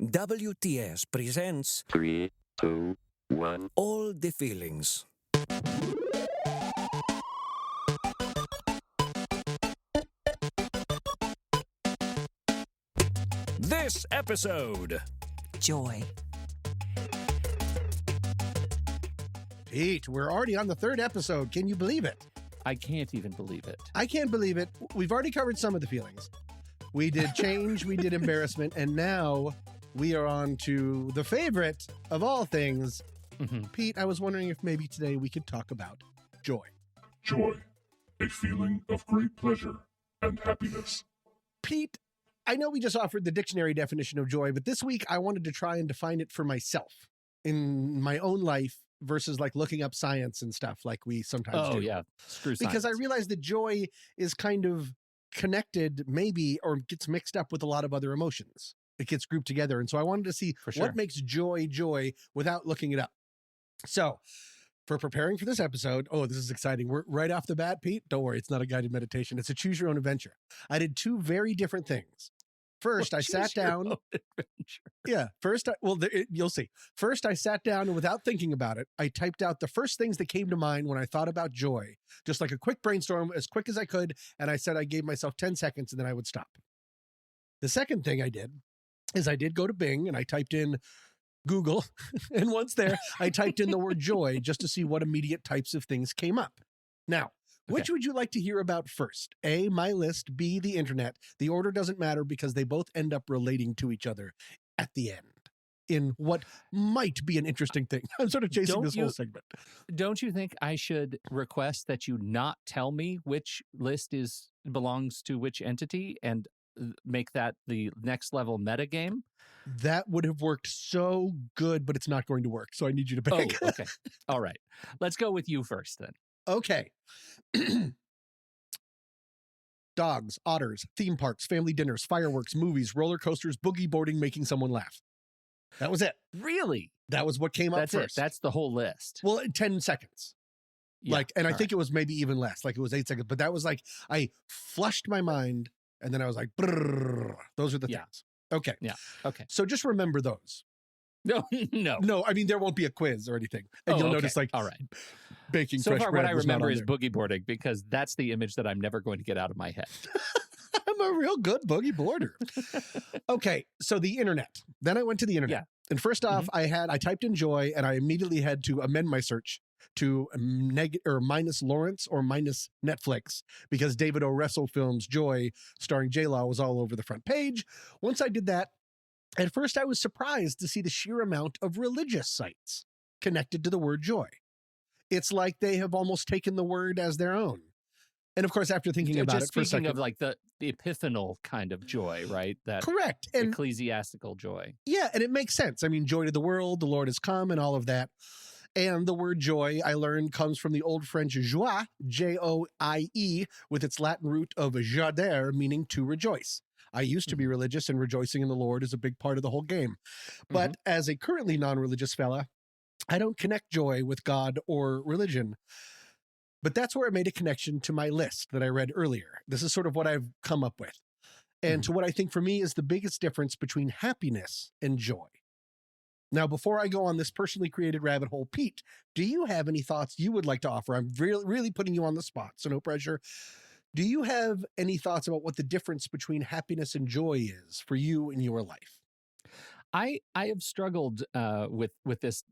WTS presents 3, 2, 1. All the Feelings. This episode. Joy. Pete, we're already on the third episode. Can you believe it? I can't even believe it. I can't believe it. We've already covered some of the feelings. We did change, we did embarrassment, and now we are on to the favorite of all things. Pete, I was wondering if maybe today we could talk about joy. Joy, a feeling of great pleasure and happiness. Pete, I know we just offered the dictionary definition of joy, but this week I wanted to try and define it for myself in my own life versus like looking up science and stuff like we sometimes do. Oh, yeah. Screw Because I science. realized that joy is kind of connected maybe or gets mixed up with a lot of other emotions. It gets grouped together. And so I wanted to see For sure. what makes joy joy without looking it up. So for preparing for this episode, oh, this is exciting. We're right off the bat, Pete. Don't worry, it's not a guided meditation. It's a choose your own adventure. I did two very different things. First, I sat down. Yeah. You'll see. First, I sat down and without thinking about it, I typed out the first things that came to mind when I thought about joy, just like a quick brainstorm as quick as I could. And I said I gave myself 10 seconds and then I would stop. The second thing I did is I did go to Bing and I typed in Google. And once there, I typed in the word joy just to see what immediate types of things came up. Now, which would you like to hear about first? A, my list, B, the internet. The order doesn't matter because they both end up relating to each other at the end in what might be an interesting thing. I'm sort of chasing this whole segment. Don't you think I should request that you not tell me which list belongs to which entity and make that the next level meta game? That would have worked so good, but it's not going to work. So I need you to pick. Oh, okay. All right. Let's go with you first then. Okay. Dogs, otters, theme parks, family dinners, fireworks, movies, roller coasters, boogie boarding, making someone laugh. That was it. Really? That was what came up That's first. it. That's the whole list. Well, 10 seconds. Yeah, And I all think it was maybe even less. Like it was 8 seconds. But that was like, I flushed my mind and then I was like, brrr. Those are the things. Okay. Yeah. Okay. So just remember those. No, no. No, I mean, there won't be a quiz or anything. And you'll notice like all right. baking So fresh far, bread what I was not remember on is there. boogie boarding because that's the image that I'm never going to get out of my head. I'm a real good boogie boarder. Okay, so the internet. Then I went to the internet. Yeah. And first off, I typed in joy and I immediately had to amend my search to minus Lawrence or minus Netflix because David O. Russell film's Joy starring J-Law was all over the front page. Once I did that, at first I was surprised to see the sheer amount of religious sites connected to the word joy. It's like they have almost taken the word as their own. And of course, after thinking about it for a speaking second. of like the epiphanal kind of joy, right? That Correct. And ecclesiastical joy. yeah, and it makes sense. I mean, joy to the world, the Lord has come and all of that. And the word joy, I learned, comes from the Old French joie, J-O-I-E, with its Latin root of joder, meaning to rejoice. I used to be religious, and rejoicing in the Lord is a big part of the whole game. But as a currently non-religious fella, I don't connect joy with God or religion. But that's where I made a connection to my list that I read earlier. This is sort of what I've come up with. And to what I think for me is the biggest difference between happiness and joy. Now, before I go on this personally created rabbit hole, Pete, do you have any thoughts you would like to offer? I'm really putting you on the spot, so no pressure. Do you have any thoughts about what the difference between happiness and joy is for you in your life? I have struggled with this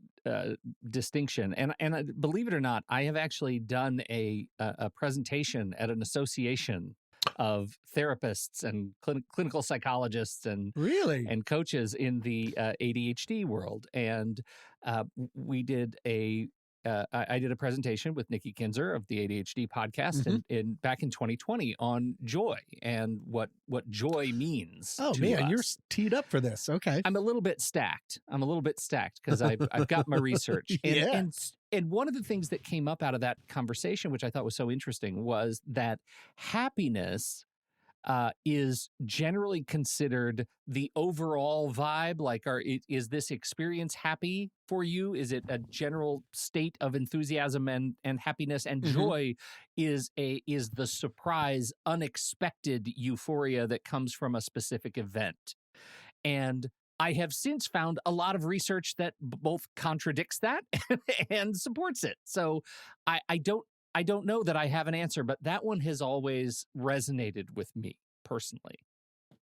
distinction, and believe it or not, I have actually done a presentation at an association of therapists and clinical psychologists and Really? coaches in the ADHD world, and we did I did a presentation with Nikki Kinzer of the ADHD podcast in back in 2020 on joy and what joy means. Oh to man, us. you're teed up for this. Okay. I'm a little bit stacked because I've got my research. And, and one of the things that came up out of that conversation, which I thought was so interesting, was that happiness is generally considered the overall vibe. Like, is this experience happy for you? Is it a general state of enthusiasm and happiness? And joy is the surprise, unexpected euphoria that comes from a specific event. And I have since found a lot of research that both contradicts that and supports it. So I don't know that I have an answer, but that one has always resonated with me personally.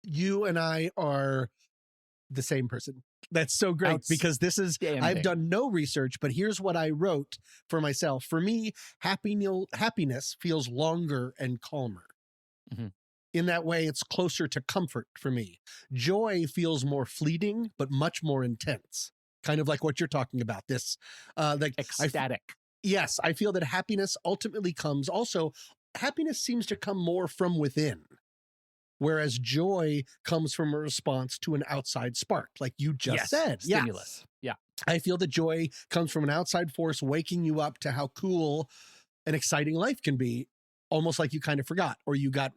You and I are the same person. That's so great because I've done no research, but here's what I wrote for myself. For me, happiness feels longer and calmer. Mm-hmm. In that way, it's closer to comfort for me. Joy feels more fleeting, but much more intense. Kind of like what you're talking about. This, like ecstatic. Yes, I feel that happiness ultimately comes. Also, happiness seems to come more from within, whereas joy comes from a response to an outside spark, like you just said. Stimulus. Yeah. I feel that joy comes from an outside force waking you up to how cool and exciting life can be, almost like you kind of forgot, or you got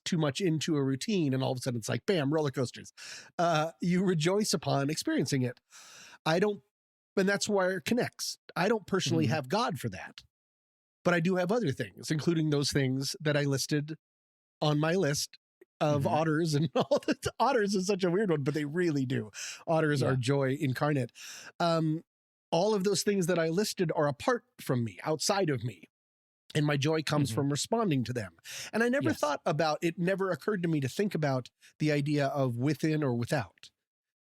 too much into a routine and all of a sudden it's like, bam, roller coasters. You rejoice upon experiencing it. And that's where it connects. I don't personally have God for that, but I do have other things, including those things that I listed on my list of otters. And all the otters is such a weird one, but they really do. Otters are joy incarnate. All of those things that I listed are apart from me, outside of me. And my joy comes from responding to them. And I never thought about it, never occurred to me to think about the idea of within or without.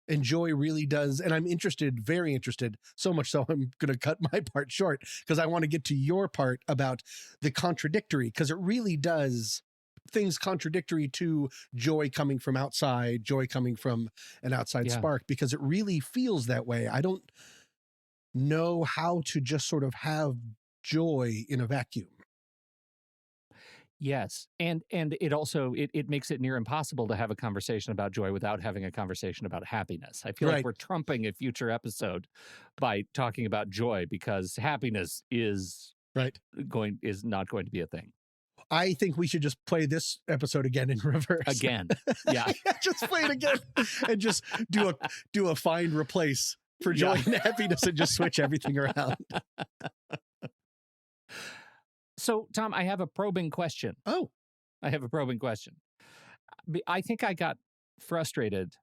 And joy really does. And I'm interested, very interested, so much so I'm going to cut my part short because I want to get to your part about the contradictory, because it really does things contradictory to joy coming from outside, joy coming from an outside spark, because it really feels that way. I don't know how to just sort of have joy in a vacuum. Yes. And it also, it makes it near impossible to have a conversation about joy without having a conversation about happiness. I feel like we're trumping a future episode by talking about joy because happiness is not going to be a thing. I think we should just play this episode again in reverse. Again. Yeah. Just play it again and just do a find replace for joy and happiness and just switch everything around. So, Tom, I have a probing question. Oh. I have a probing question. I think I got frustrated.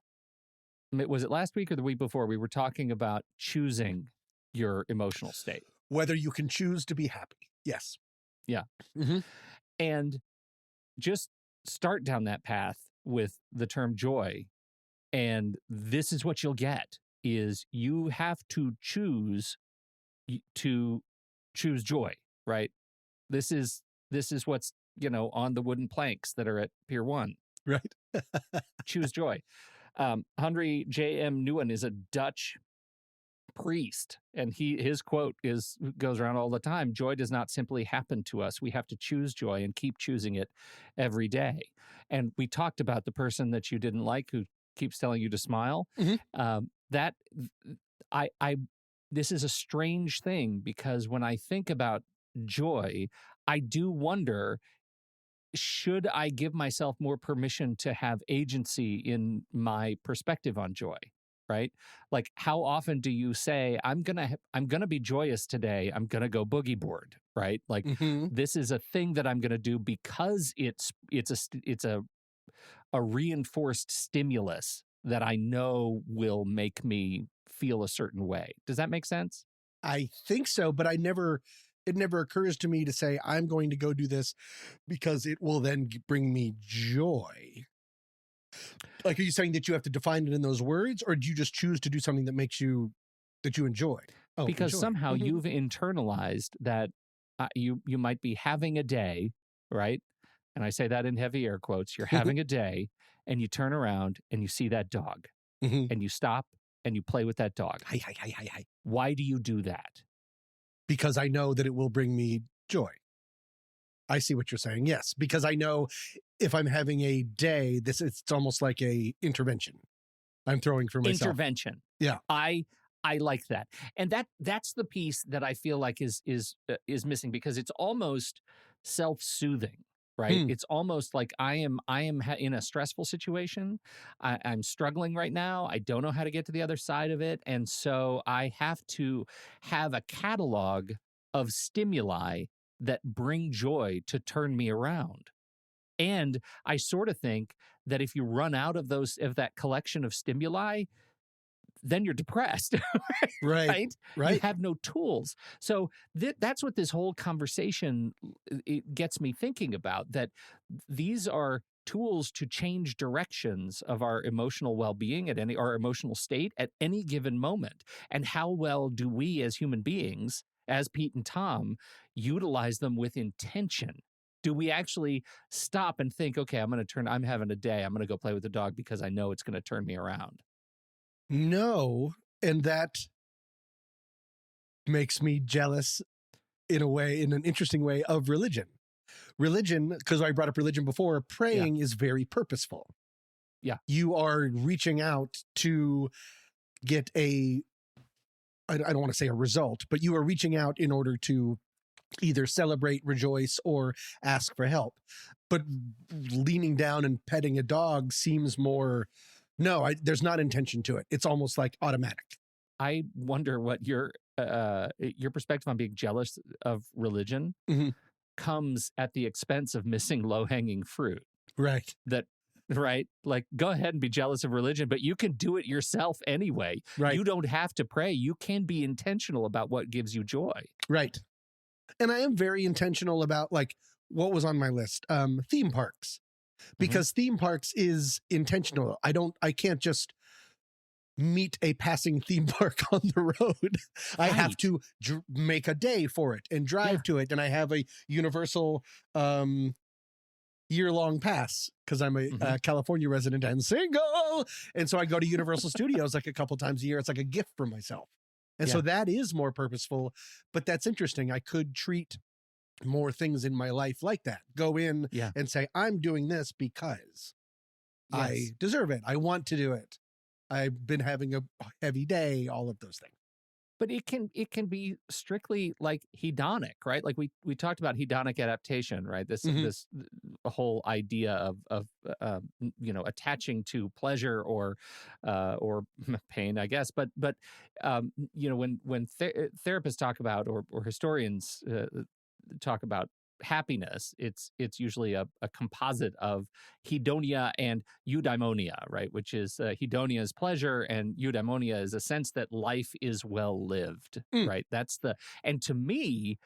Was it last week or the week before? We were talking about choosing your emotional state. Whether you can choose to be happy. Yes. Yeah. Mm-hmm. And just start down that path with the term joy. And this is what you'll get, is you have to choose joy, right? This is what's, on the wooden planks that are at Pier 1. Right. Choose joy. Henry J.M. Nguyen is a Dutch priest, and his quote goes around all the time: joy does not simply happen to us. We have to choose joy and keep choosing it every day. And we talked about the person that you didn't like who keeps telling you to smile. This is a strange thing, because when I think about joy, I do wonder, should I give myself more permission to have agency in my perspective on joy, right? Like, how often do you say, I'm going to be joyous today. I'm going to go boogie board, right? Like, this is a thing that I'm going to do because it's a reinforced stimulus that I know will make me feel a certain way. Does that make sense? I think so, but it never occurs to me to say I'm going to go do this because it will then bring me joy. Like, are you saying that you have to define it in those words, or do you just choose to do something that you enjoy? Oh, because somehow you've internalized that you might be having a day, right? And I say that in heavy air quotes. You're having a day, and you turn around and you see that dog, and you stop and you play with that dog. Hi. Why do you do that? Because I know that it will bring me joy. I see what you're saying. Yes, because I know if I'm having a day, it's almost like a intervention I'm throwing for myself. Intervention. Yeah. I like that. And that's the piece that I feel like is missing, because it's almost self-soothing, right? It's almost like I am in a stressful situation. I'm struggling right now. I don't know how to get to the other side of it. And so I have to have a catalog of stimuli that bring joy to turn me around. And I sort of think that if you run out of that collection of stimuli, then you're depressed, Right. right? You have no tools. So that's what this whole conversation it gets me thinking about, that these are tools to change directions of our emotional well-being our emotional state at any given moment. And how well do we as human beings, as Pete and Tom, utilize them with intention? Do we actually stop and think, okay, I'm having a day, I'm going to go play with the dog because I know it's going to turn me around? No, and that makes me jealous in an interesting way, of religion. Religion, because I brought up religion before, praying is very purposeful. Yeah. You are reaching out to get I don't want to say a result, but you are reaching out in order to either celebrate, rejoice, or ask for help. But leaning down and petting a dog seems more, there's not intention to it. It's almost like automatic. I wonder what your perspective on being jealous of religion comes at the expense of missing low-hanging fruit. Right. Right? Like, go ahead and be jealous of religion, but you can do it yourself anyway. Right. You don't have to pray. You can be intentional about what gives you joy. Right. And I am very intentional about, like, what was on my list, theme parks, because theme parks is intentional. I can't just meet a passing theme park on the road. I have to make a day for it and drive to it. And I have a universal year-long pass because I'm a California resident and single. And so I go to Universal Studios like a couple times a year. It's like a gift for myself. And so that is more purposeful, but that's interesting. I could treat more things in my life like that. Go in and say, I'm doing this because I deserve it. I want to do it. I've been having a heavy day, all of those things. But it can be strictly like hedonic, right? Like we talked about hedonic adaptation, right? This whole idea of attaching to pleasure or pain, I guess. But when therapists talk about or historians talk about happiness, it's usually a composite of hedonia and eudaimonia, right? Which is hedonia is pleasure and eudaimonia is a sense that life is well lived, right? And to me,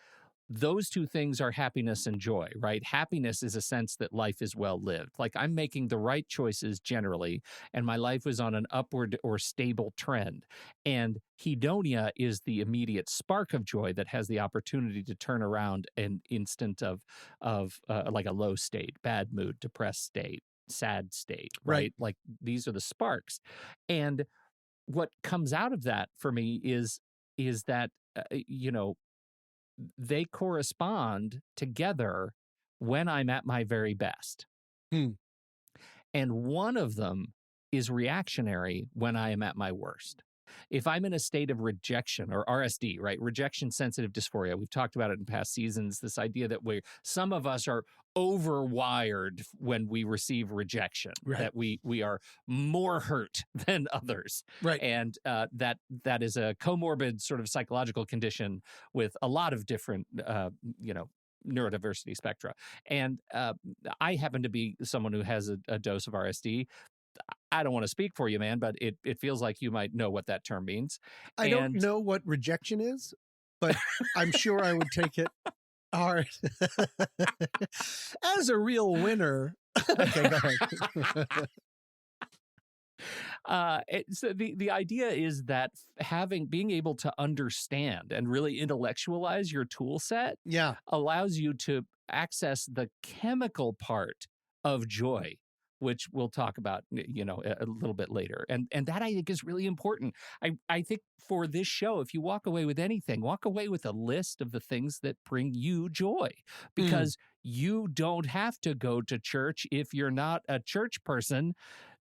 those two things are happiness and joy, right? Happiness is a sense that life is well lived. Like, I'm making the right choices generally, and my life is on an upward or stable trend. And hedonia is the immediate spark of joy that has the opportunity to turn around an instant of like a low state, bad mood, depressed state, sad state, right? Like, these are the sparks. And what comes out of that for me is that, they correspond together when I'm at my very best. And one of them is reactionary when I am at my worst. If I'm in a state of rejection, or RSD, right? Rejection sensitive dysphoria. We've talked about it in past seasons, this idea that some of us are overwired when we receive rejection, that we are more hurt than others. Right. And that is a comorbid sort of psychological condition with a lot of different, neurodiversity spectra. And I happen to be someone who has a dose of RSD. I don't want to speak for you, man, but it feels like you might know what that term means. I don't know what rejection is, but I'm sure I would take it hard. As a real winner. Okay, go ahead. So the idea is that being able to understand and really intellectualize your tool set allows you to access the chemical part of joy, which we'll talk about, a little bit later. And that, I think, is really important. I think for this show, if you walk away with anything, walk away with a list of the things that bring you joy, because you don't have to go to church if you're not a church person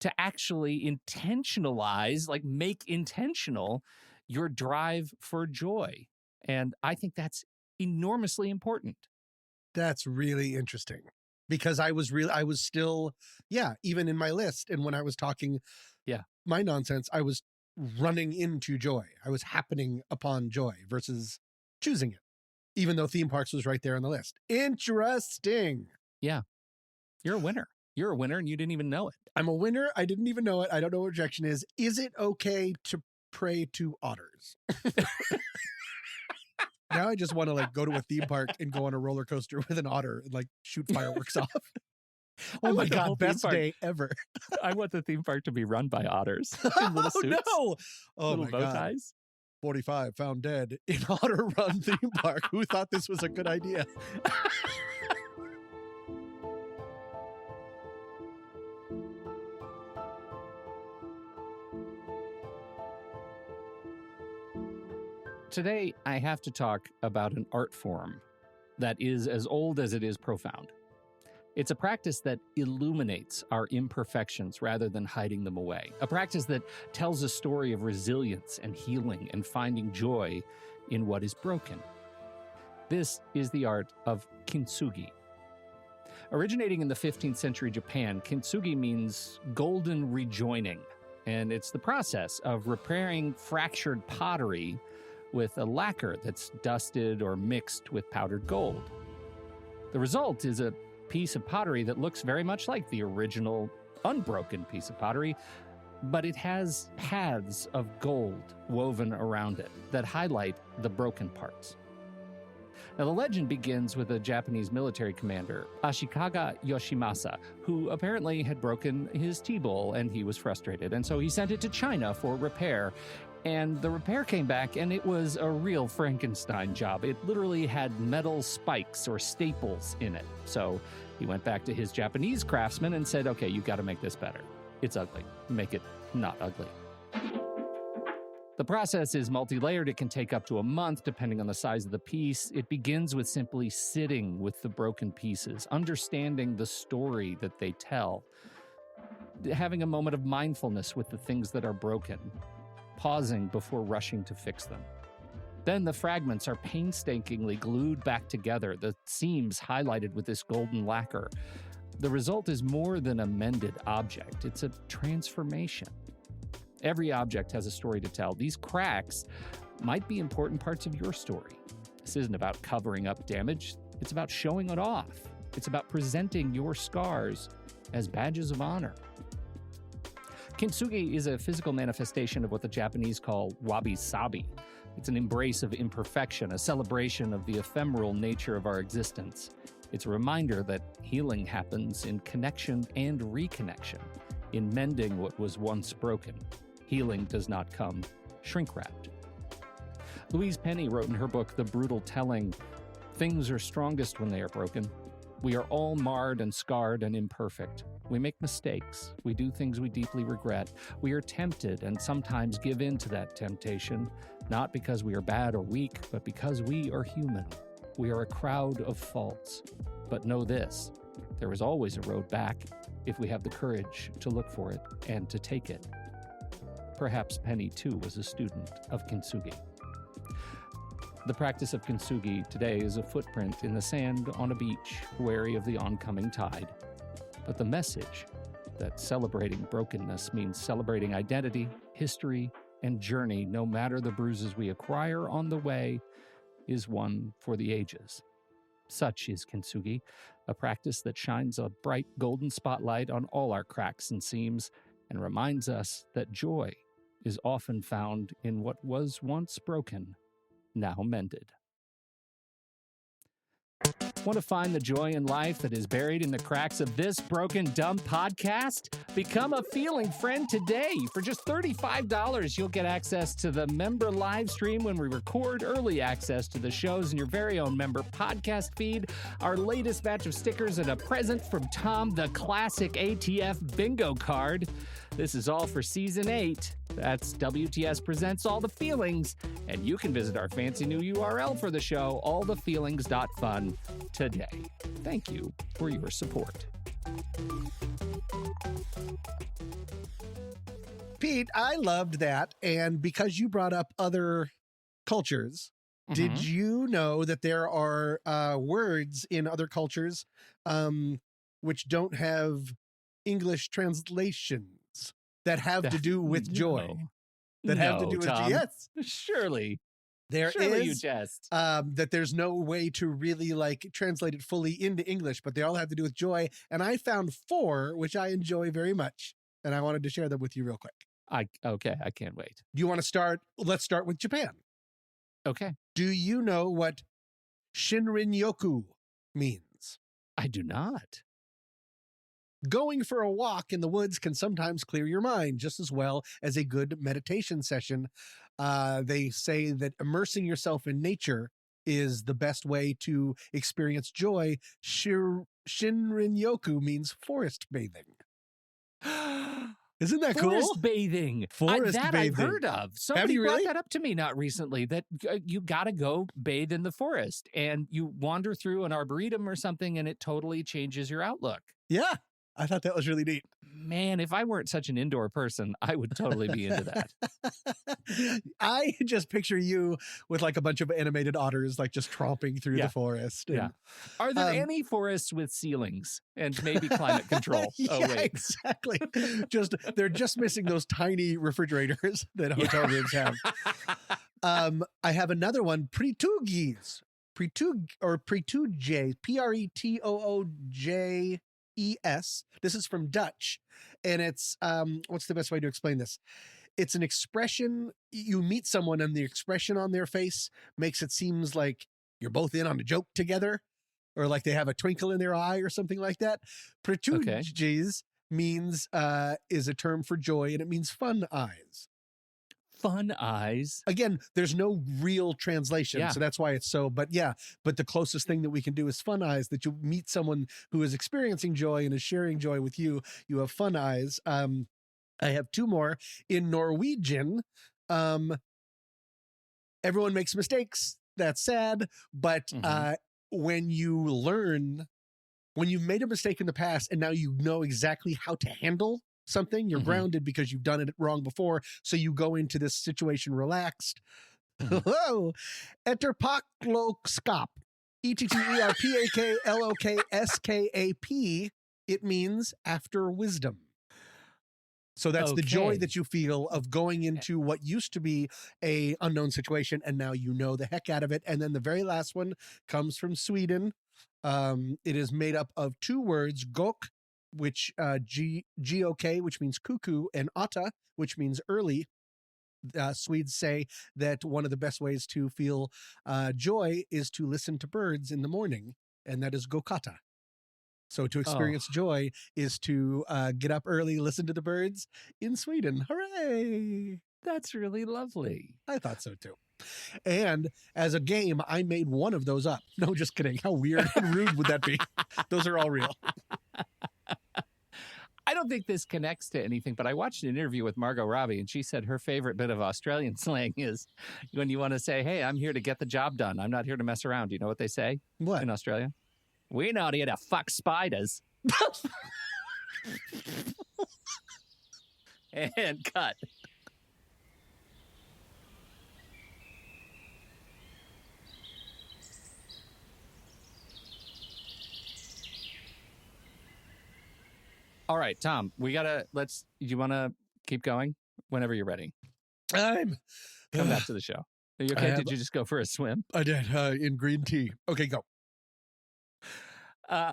to actually make intentional your drive for joy. And I think that's enormously important. That's really interesting. Because I was still, even in my list. And when I was talking my nonsense, I was running into joy. I was happening upon joy versus choosing it, even though theme parks was right there on the list. Interesting. Yeah. You're a winner. You're a winner and you didn't even know it. I'm a winner. I didn't even know it. I don't know what rejection is. Is it okay to pray to otters? Now I just want to like go to a theme park and go on a roller coaster with an otter and like shoot fireworks off. Oh my God, best day ever. I want the theme park to be run by otters in little suits. No. Oh little my bow God. ties. 45 found dead in Otter Run theme park. Who thought this was a good idea? Today, I have to talk about an art form that is as old as it is profound. It's a practice that illuminates our imperfections rather than hiding them away. A practice that tells a story of resilience and healing and finding joy in what is broken. This is the art of kintsugi. Originating in the 15th century Japan, kintsugi means golden rejoining, and it's the process of repairing fractured pottery with a lacquer that's dusted or mixed with powdered gold. The result is a piece of pottery that looks very much like the original unbroken piece of pottery, but it has paths of gold woven around it that highlight the broken parts. Now, the legend begins with a Japanese military commander, Ashikaga Yoshimasa, who apparently had broken his tea bowl and he was frustrated, and so he sent it to China for repair. And the repair came back, and it was a real Frankenstein job. It literally had metal spikes or staples in it. So he went back to his Japanese craftsman and said, okay, you got to make this better. It's ugly. Make it not ugly. The process is multi-layered. It can take up to a month, depending on the size of the piece. It begins with simply sitting with the broken pieces, understanding the story that they tell, having a moment of mindfulness with the things that are broken, pausing before rushing to fix them. Then the fragments are painstakingly glued back together, the seams highlighted with this golden lacquer. The result is more than a mended object. It's a transformation. Every object has a story to tell. These cracks might be important parts of your story. This isn't about covering up damage. It's about showing it off. It's about presenting your scars as badges of honor. Kintsugi is a physical manifestation of what the Japanese call wabi-sabi. It's an embrace of imperfection, a celebration of the ephemeral nature of our existence. It's a reminder that healing happens in connection and reconnection, in mending what was once broken. Healing does not come shrink-wrapped. Louise Penny wrote in her book, The Brutal Telling, "Things are strongest when they are broken. We are all marred and scarred and imperfect. We make mistakes. We do things we deeply regret. We are tempted and sometimes give in to that temptation, not because we are bad or weak, but because we are human. We are a crowd of faults. But know this, there is always a road back if we have the courage to look for it and to take it." Perhaps Penny, too, was a student of kintsugi. The practice of kintsugi today is a footprint in the sand on a beach, wary of the oncoming tide. But the message that celebrating brokenness means celebrating identity, history, and journey, no matter the bruises we acquire on the way, is one for the ages. Such is kintsugi, a practice that shines a bright golden spotlight on all our cracks and seams and reminds us that joy is often found in what was once broken, now mended. Want to find the joy in life that is buried in the cracks of this broken, dumb podcast? Become a feeling friend today. For just $35, you'll get access to the member live stream when we record, early access to the shows in your very own member podcast feed, our latest batch of stickers, and a present from Tom, the classic ATF bingo card. This is all for Season 8. That's WTS Presents All the Feelings. And you can visit our fancy new URL for the show, allthefeelings.fun, today. Thank you for your support. Pete, I loved that. And because you brought up other cultures, did you know that there are words in other cultures which don't have English translations that have to do with joy? That have to do with Tom. yes. Surely. There Surely you is jest. that there's no way to really like translate it fully into English, but they all have to do with joy. And I found 4, which I enjoy very much. And I wanted to share them with you real quick. Okay, I can't wait. Do you want to start? Let's start with Japan. Okay. Do you know what Shinrin-yoku means? I do not. Going for a walk in the woods can sometimes clear your mind just as well as a good meditation session. They say that immersing yourself in nature is the best way to experience joy. Shinrin-yoku means forest bathing. Isn't that cool? Forest bathing. Forest that bathing. I've heard of. Somebody you really? brought that up to me not recently, that you got to go bathe in the forest and you wander through an arboretum or something and it totally changes your outlook. Yeah, I thought that was really neat. Man, if I weren't such an indoor person, I would totally be into that. I just picture you with like a bunch of animated otters, like just tromping through the forest. Yeah. Are there any forests with ceilings and maybe climate control? Oh, wait. Exactly. They're just missing those tiny refrigerators that hotel rooms have. I have another one, Pretugis. Pretooges, Pretoojes. This is from Dutch, and it's what's the best way to explain this? It's an expression. You meet someone and the expression on their face makes it seems like you're both in on a joke together, or like they have a twinkle in their eye or something like that. Pretooges means is a term for joy, and it means fun eyes. Fun eyes. Again, there's no real translation, so that's why it's so. But the closest thing that we can do is fun eyes. That you meet someone who is experiencing joy and is sharing joy with you. You have fun eyes. I have 2 more in Norwegian. Everyone makes mistakes. That's sad, but when you've made a mistake in the past and now you know exactly how to handle something, you're grounded because you've done it wrong before. So you go into this situation relaxed. Etterpakloskap. Etterpakloskap. It means after wisdom. So that's the joy that you feel of going into what used to be a unknown situation, and now you know the heck out of it. And then the very last one comes from Sweden. It is made up of 2 words, gok, which G-O-K, which means cuckoo, and ata, which means early. Swedes say that one of the best ways to feel joy is to listen to birds in the morning, and that is gokata. So to experience joy is to get up early, listen to the birds in Sweden. Hooray! That's really lovely. I thought so too. And as a game, I made one of those up. No, just kidding. How weird and rude would that be? Those are all real. I don't think this connects to anything, but I watched an interview with Margot Robbie, and she said her favorite bit of Australian slang is when you want to say, hey, I'm here to get the job done. I'm not here to mess around. Do you know what they say? What? In Australia? We're not here to fuck spiders. And cut. All right, Tom, you want to keep going whenever you're ready? Come back to the show. Are you okay? Did you just go for a swim? I did, in green tea. Okay, go.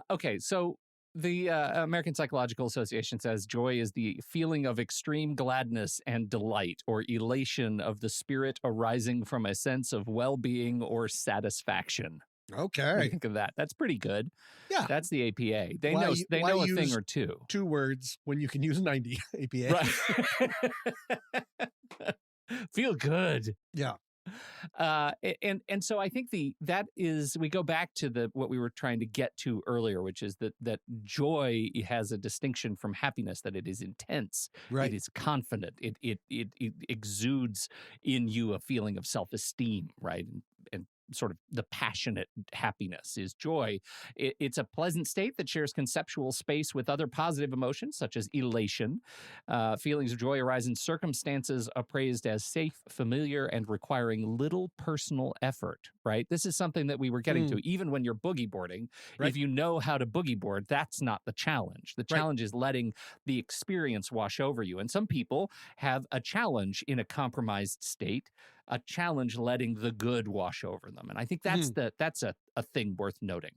Okay, so the American Psychological Association says joy is the feeling of extreme gladness and delight or elation of the spirit arising from a sense of well-being or satisfaction. Okay. What do you think of that? That's pretty good. Yeah. That's the APA. They know a thing or two. 2 words when you can use 90 APA. Right. Feel good. Yeah. And so I think we go back to what we were trying to get to earlier, which is that joy has a distinction from happiness, that it is intense, right. It is confident, it exudes in you a feeling of self-esteem, right? And sort of the passionate happiness is joy. It's a pleasant state that shares conceptual space with other positive emotions, such as elation. Feelings of joy arise in circumstances appraised as safe, familiar, and requiring little personal effort, right? This is something that we were getting to. Even when you're boogie boarding, right. If you know how to boogie board, that's not the challenge. The challenge is letting the experience wash over you. And some people have a challenge in a compromised state challenge letting the good wash over them. And I think that's a thing worth noting.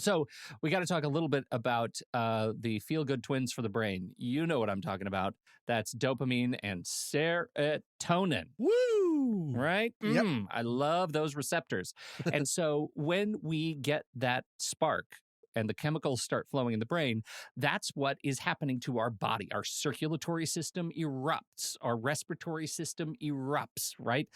So we got to talk a little bit about the feel-good twins for the brain. You know what I'm talking about. That's dopamine and serotonin. Woo! Right? Yep. I love those receptors. And so when we get that spark and the chemicals start flowing in the brain, that's what is happening to our body. Our circulatory system erupts. Our respiratory system erupts, right?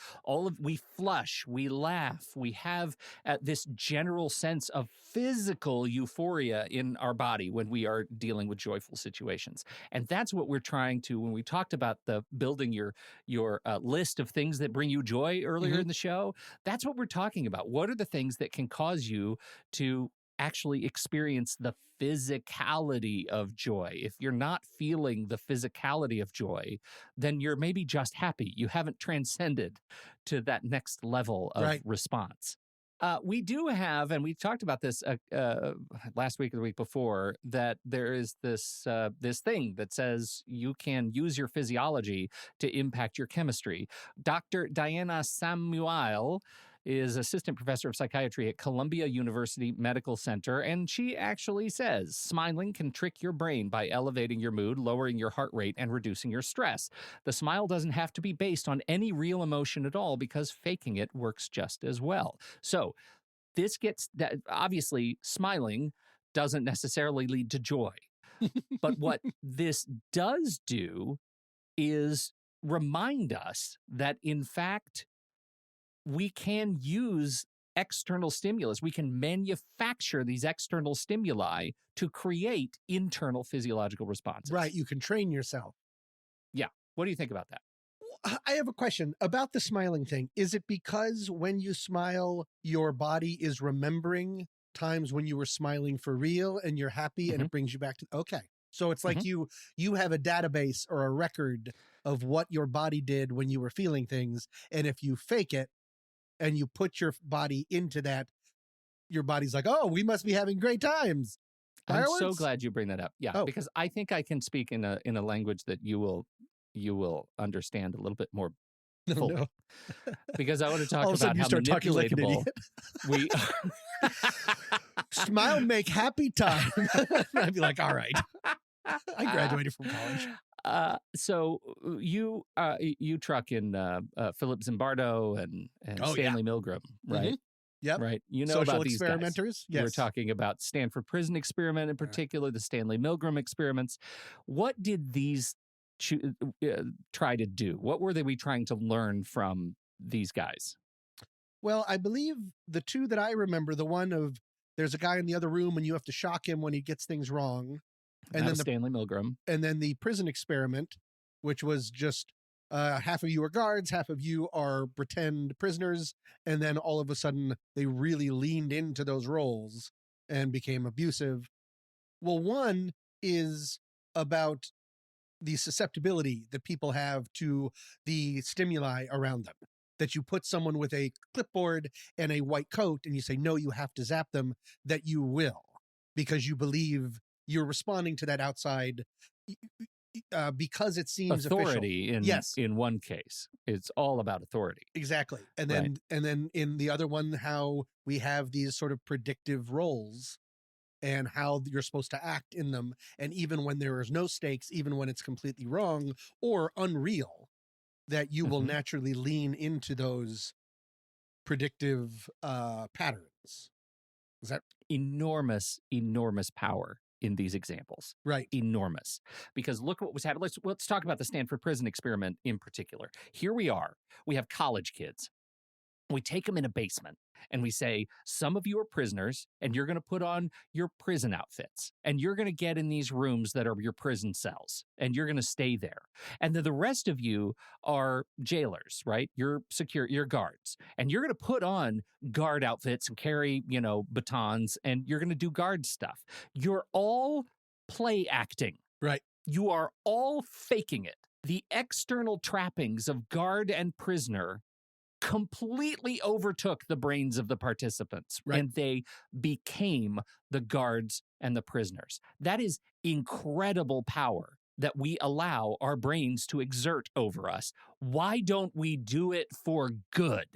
We flush, we laugh, we have this general sense of physical euphoria in our body when we are dealing with joyful situations. And that's what we're trying to, when we talked about the building your list of things that bring you joy earlier in the show, that's what we're talking about. What are the things that can cause you to actually experience the physicality of joy? If you're not feeling the physicality of joy, then you're maybe just happy. You haven't transcended to that next level of response. We do have, and we talked about this last week or the week before, that there is this thing that says you can use your physiology to impact your chemistry. Dr. Diana Samuel is assistant professor of psychiatry at Columbia University Medical Center, and she actually says smiling can trick your brain by elevating your mood, lowering your heart rate, and reducing your stress. The smile doesn't have to be based on any real emotion at all because faking it works just as well. So this gets that, obviously smiling doesn't necessarily lead to joy. But what this does do is remind us that, in fact, we can use external stimulus. We can manufacture these external stimuli to create internal physiological responses. Right. You can train yourself. Yeah. What do you think about that? I have a question about the smiling thing. Is it because when you smile, your body is remembering times when you were smiling for real and you're happy and it brings you back to, okay. So it's like you have a database or a record of what your body did when you were feeling things. And if you fake it, and you put your body into that, your body's like, oh, we must be having great times. Fireworks? I'm so glad you bring that up. Yeah, because I think I can speak in a language that you will understand a little bit more fully. No. Because I want to talk about how manipulatable we are. Smile, make happy time. I'd be like, all right. I graduated from college. So you truck in Philip Zimbardo and Stanley Milgram, right? Yep. Right. You know Social about these experimenters. Guys. Yes. We're talking about Stanford Prison Experiment in particular, the Stanley Milgram experiments. What did these try to do? What were we trying to learn from these guys? Well, I believe the two that I remember, the one of there's a guy in the other room and you have to shock him when he gets things wrong. And then Stanley Milgram. And then the prison experiment, which was just half of you are guards, half of you are pretend prisoners. And then all of a sudden they really leaned into those roles and became abusive. Well, one is about the susceptibility that people have to the stimuli around them. That you put someone with a clipboard and a white coat and you say, no, you have to zap them, that you will, because you believe you're responding to that outside because it seems authority official. In one case. It's all about authority. Exactly. And then in the other one, how we have these sort of predictive roles and how you're supposed to act in them. And even when there is no stakes, even when it's completely wrong or unreal, that you will naturally lean into those predictive patterns. Is that enormous power in these examples? Right. Enormous. Because look what was happening. Let's talk about the Stanford Prison Experiment in particular. Here we have college kids. We take them in a basement and we say, some of you are prisoners and you're going to put on your prison outfits and you're going to get in these rooms that are your prison cells and you're going to stay there. And then the rest of you are jailers, right? You're guards, and you're going to put on guard outfits and carry, batons, and you're going to do guard stuff. You're all play acting. Right. You are all faking it. The external trappings of guard and prisoner completely overtook the brains of the participants, and they became the guards and the prisoners. That is incredible power that we allow our brains to exert over us. Why don't we do it for good?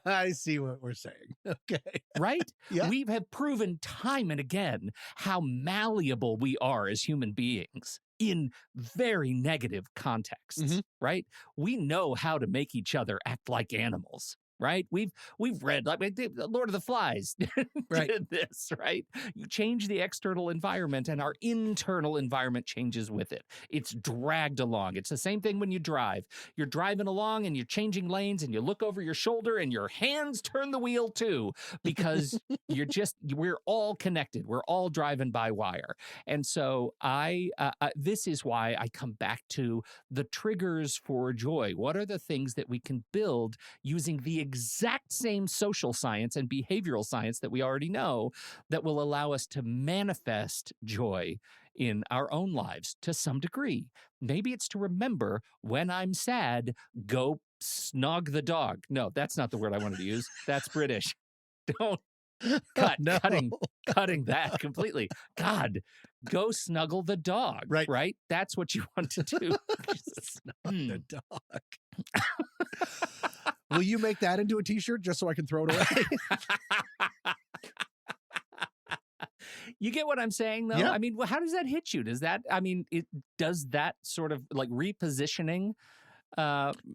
I see what we're saying. Okay. Right? Yeah. We have proven time and again how malleable we are as human beings in very negative contexts, Mhm. right? We know how to make each other act like animals. Right, we've read like Lord of the Flies Right. did this. Right, you change the external environment, and our internal environment changes with it. It's dragged along. It's the same thing when you drive. You're driving along, and you're changing lanes, and you look over your shoulder, and your hands turn the wheel too, because we're all connected. We're all driving by wire, and so this is why I come back to the triggers for joy. What are the things that we can build using the exact same social science and behavioral science that we already know that will allow us to manifest joy in our own lives to some degree? Maybe it's to remember when I'm sad, go snog the dog. No, that's not the word I wanted to use. That's British. Don't No. cutting that completely. God, go snuggle the dog. Right. That's what you want to do. The dog. Will you make that into a t-shirt just so I can throw it away? You get what I'm saying, though? Yeah. I mean, how does that hit you? Does that sort of like repositioning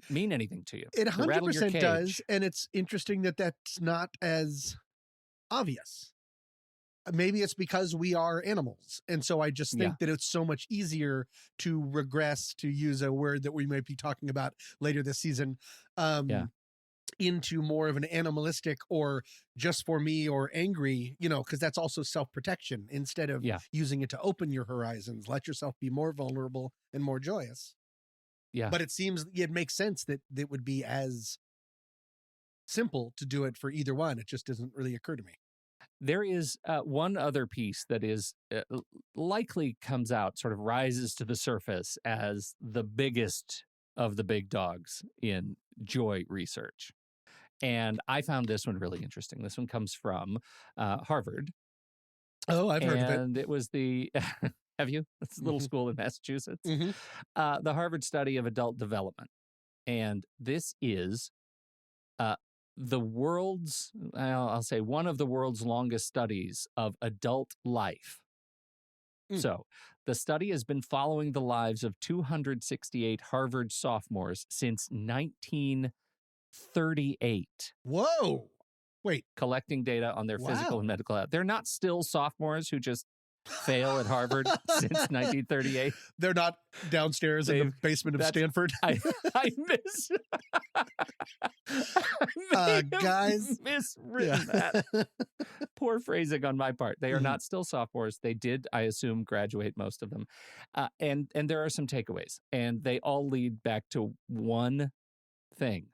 mean anything to you? It To rattle your 100% does. cage? And it's interesting that that's not as obvious. Maybe it's because we are animals. And so I just think that it's so much easier to regress, to use a word that we might be talking about later this season, into more of an animalistic or just for me or angry, because that's also self-protection instead of using it to open your horizons. Let yourself be more vulnerable and more joyous. Yeah. But it seems it makes sense that it would be as simple to do it for either one. It just doesn't really occur to me. There is one other piece that is likely comes out, sort of rises to the surface as the biggest of the big dogs in joy research. And I found this one really interesting. This one comes from Harvard. Oh, I've heard of it. And it was the, have you? It's a little school in Massachusetts. Mhm. The Harvard study of adult development. And this is the world's, I'll say one of the world's longest studies of adult life. So the study has been following the lives of 268 Harvard sophomores since 1938. Whoa. Wait. Collecting data on their physical and medical health. They're not still sophomores who just fail at Harvard since 1938. They're not downstairs in the basement of Stanford. I miss. Guys, miswritten that. Poor phrasing on my part. They are not still sophomores. They did, I assume, graduate, most of them. And there are some takeaways, and they all lead back to one thing.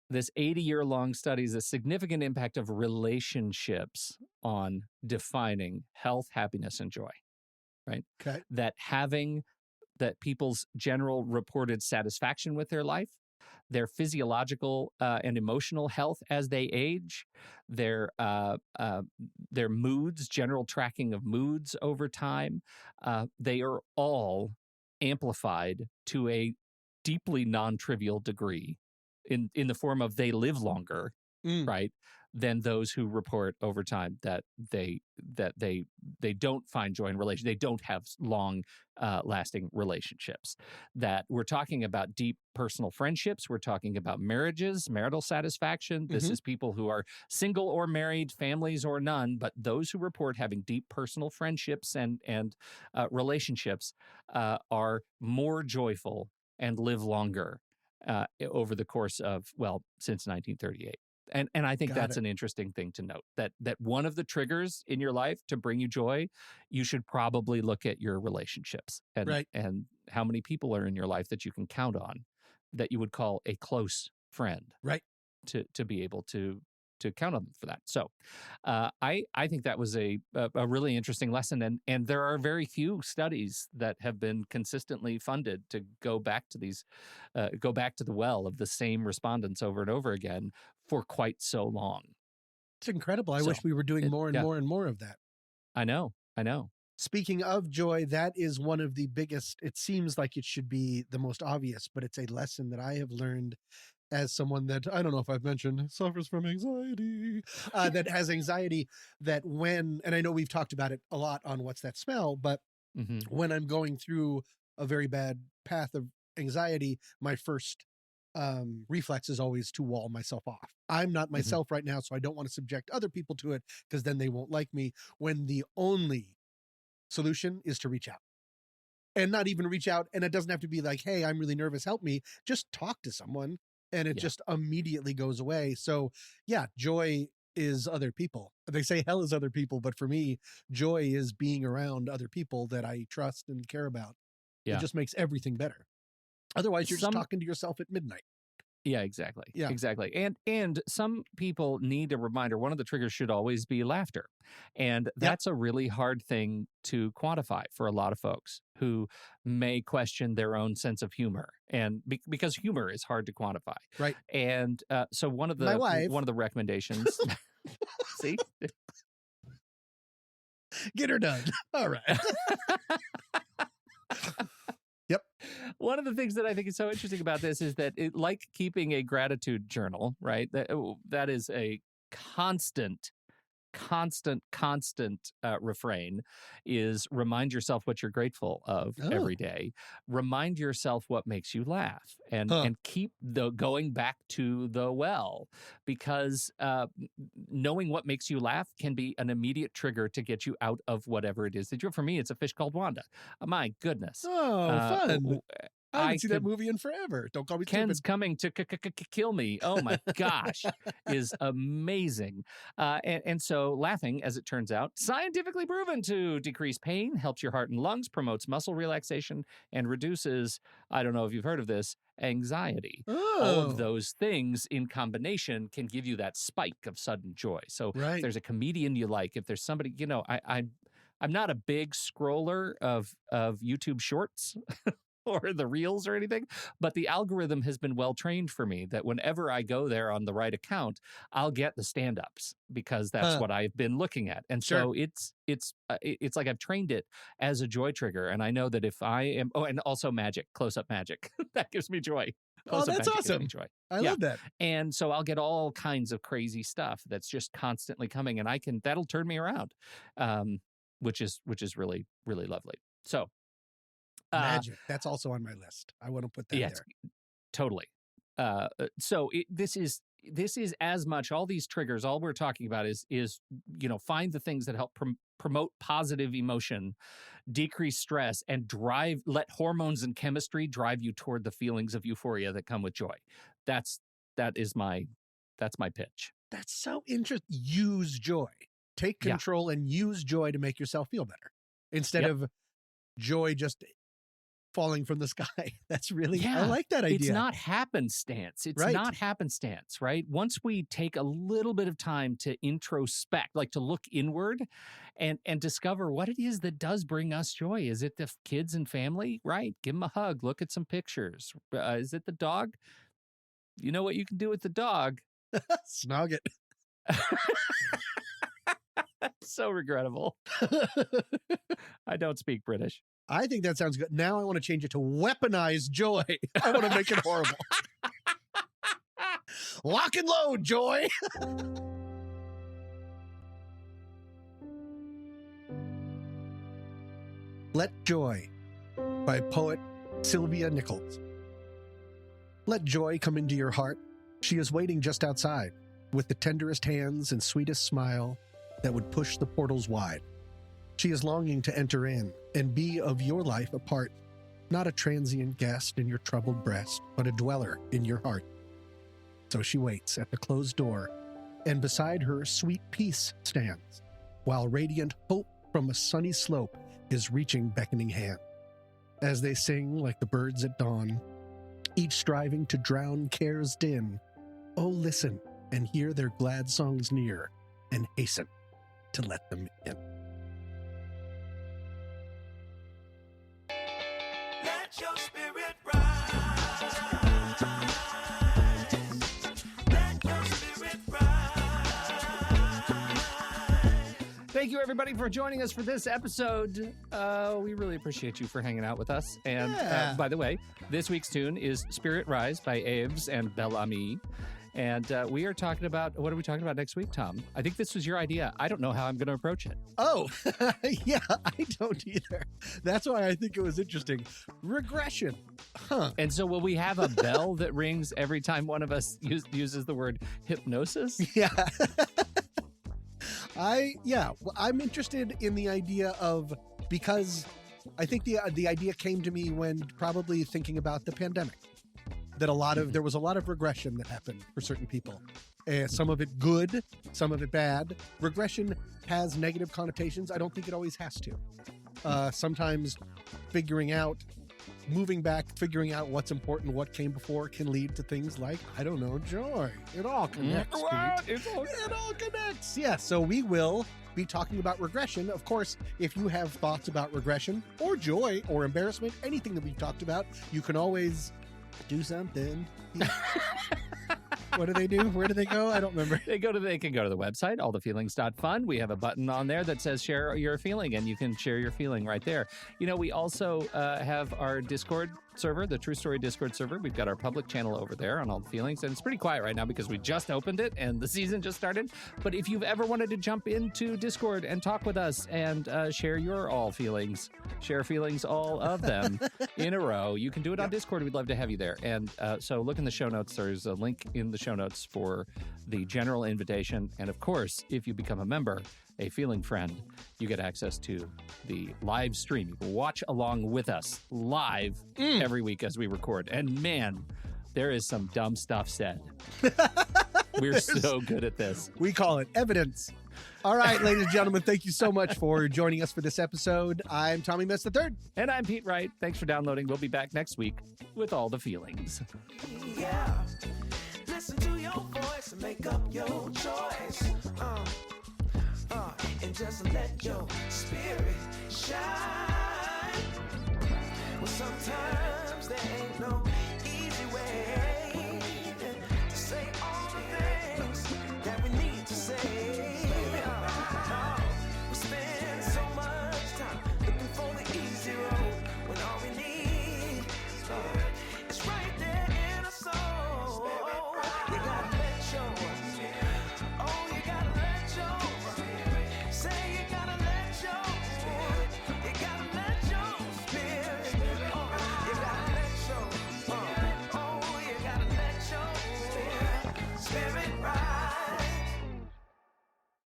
This 80-year-long study is a significant impact of relationships on defining health, happiness, and joy, right? Okay. That people's general reported satisfaction with their life, their physiological and emotional health as they age, their moods, general tracking of moods over time, they are all amplified to a deeply non-trivial degree in the form of they live longer, right, than those who report over time that they don't find joy in relation. They don't have long lasting relationships. That we're talking about deep personal friendships. We're talking about marriages, marital satisfaction. This is people who are single or married, families or none, but those who report having deep personal friendships and relationships are more joyful and live longer over the course of, since 1938. And I think that's an interesting thing to note, that one of the triggers in your life to bring you joy, you should probably look at your relationships and how many people are in your life that you can count on, that you would call a close friend, right? To be able to count on them for that. So I think that was a really interesting lesson. And there are very few studies that have been consistently funded to go back to the well of the same respondents over and over again for quite so long. It's incredible. I wish we were doing more and more and more of that. I know. Speaking of joy, that is one of the biggest, it seems like it should be the most obvious, but it's a lesson that I have learned as someone that, I don't know if I've mentioned, suffers from anxiety, that has anxiety, that when, and I know we've talked about it a lot on What's That Smell, but when I'm going through a very bad path of anxiety, my first reflex is always to wall myself off. I'm not myself right now, so I don't want to subject other people to it because then they won't like me, when the only solution is to reach out. And not even reach out, and it doesn't have to be like, hey, I'm really nervous, help me. Just talk to someone, and it just immediately goes away. So yeah, joy is other people. They say hell is other people, but for me, joy is being around other people that I trust and care about. It just makes everything better. Otherwise, you're just talking to yourself at midnight. Yeah, exactly. Yeah. Exactly. And some people need a reminder. One of the triggers should always be laughter. And that's a really hard thing to quantify for a lot of folks who may question their own sense of humor. And because humor is hard to quantify. Right. And so one of the recommendations, see? Get her done. All right. Yep. One of the things that I think is so interesting about this is that like keeping a gratitude journal, right? That is a constant refrain, is remind yourself what you're grateful of every day. Remind yourself what makes you laugh, and keep going back to the well, because knowing what makes you laugh can be an immediate trigger to get you out of whatever it is that you're. For me, it's a fish called Wanda. My goodness. Oh, fun. I haven't seen that movie in forever. Don't call me Ken's stupid. coming to kill me. Oh my gosh, is amazing. And so laughing, as it turns out, scientifically proven to decrease pain, helps your heart and lungs, promotes muscle relaxation, and reduces, I don't know if you've heard of this, anxiety. All of those things in combination can give you that spike of sudden joy. So if there's a comedian you like, if there's somebody, I'm not a big scroller of YouTube shorts or the reels or anything, but the algorithm has been well trained for me that whenever I go there on the right account, I'll get the stand-ups because that's what I've been looking at. And so it's like I've trained it as a joy trigger. And I know that if I am, and also magic, close-up magic, that gives me joy. Close-up that's awesome. Joy. I love that. And so I'll get all kinds of crazy stuff that's just constantly coming, and that'll turn me around, which is really, really lovely. So, magic. That's also on my list. I want to put that there. Totally. So this is as much, all these triggers, all we're talking about is find the things that help promote positive emotion, decrease stress, and let hormones and chemistry drive you toward the feelings of euphoria that come with joy. That's my pitch. That's so interesting. Use joy. Take control and use joy to make yourself feel better instead of joy just falling from the sky. That's really, I like that idea. It's not happenstance. It's not happenstance, right? Once we take a little bit of time to introspect, like to look inward and discover what it is that does bring us joy. Is it the kids and family? Right. Give them a hug. Look at some pictures. Is it the dog? You know what you can do with the dog? Snog it. So regrettable. I don't speak British. I think that sounds good. Now I want to change it to weaponize joy. I want to make it horrible. Lock and load, joy. Let Joy by poet Sylvia Nichols. Let joy come into your heart. She is waiting just outside with the tenderest hands and sweetest smile that would push the portals wide. She is longing to enter in and be of your life a part, not a transient guest in your troubled breast, but a dweller in your heart. So she waits at the closed door, and beside her sweet peace stands, while radiant hope from a sunny slope is reaching beckoning hand. As they sing like the birds at dawn, each striving to drown care's din, oh listen and hear their glad songs near, and hasten to let them in. Let your spirit rise. Let your spirit rise. Thank you, everybody, for joining us for this episode. We really appreciate you for hanging out with us. And by the way, this week's tune is Spirit Rise by Aves and Bellamy. And we are talking about, what are we talking about next week, Tom? I think this was your idea. I don't know how I'm going to approach it. Oh, yeah, I don't either. That's why I think it was interesting. Regression. Huh. And so will we have a bell that rings every time one of us uses the word hypnosis? Yeah. I'm interested in the idea of, because I think the idea came to me when probably thinking about the pandemic. That there was a lot of regression that happened for certain people. Some of it good, some of it bad. Regression has negative connotations. I don't think it always has to. Sometimes moving back, figuring out what's important, what came before can lead to things like, I don't know, joy. It all connects, Pete. It all connects. Yeah, so we will be talking about regression. Of course, if you have thoughts about regression or joy or embarrassment, anything that we've talked about, you can always do something. What do they do? Where do they go? I don't remember. They can go to the website, allthefeelings.fun. We have a button on there that says share your feeling, and you can share your feeling right there. You know, we also have our Discord server, the True Story Discord server. We've got our public channel over there on All the Feelings, and it's pretty quiet right now because we just opened it and the season just started. But if you've ever wanted to jump into Discord and talk with us and share your all feelings, all of them in a row, you can do it on Discord. We'd love to have you there. And so look in the show notes. There's a link in the show notes for the general invitation. And of course, if you become a member, a feeling friend, you get access to the live stream. You can watch along with us live every week as we record. And man, there is some dumb stuff said. We're so good at this. We call it evidence. All right, ladies and gentlemen, thank you so much for joining us for this episode. I'm Tommy Metz III. And I'm Pete Wright. Thanks for downloading. We'll be back next week with All the Feelings. Yeah. Listen to your voice and make up your choice. And just let your spirit shine. Well, sometimes there ain't no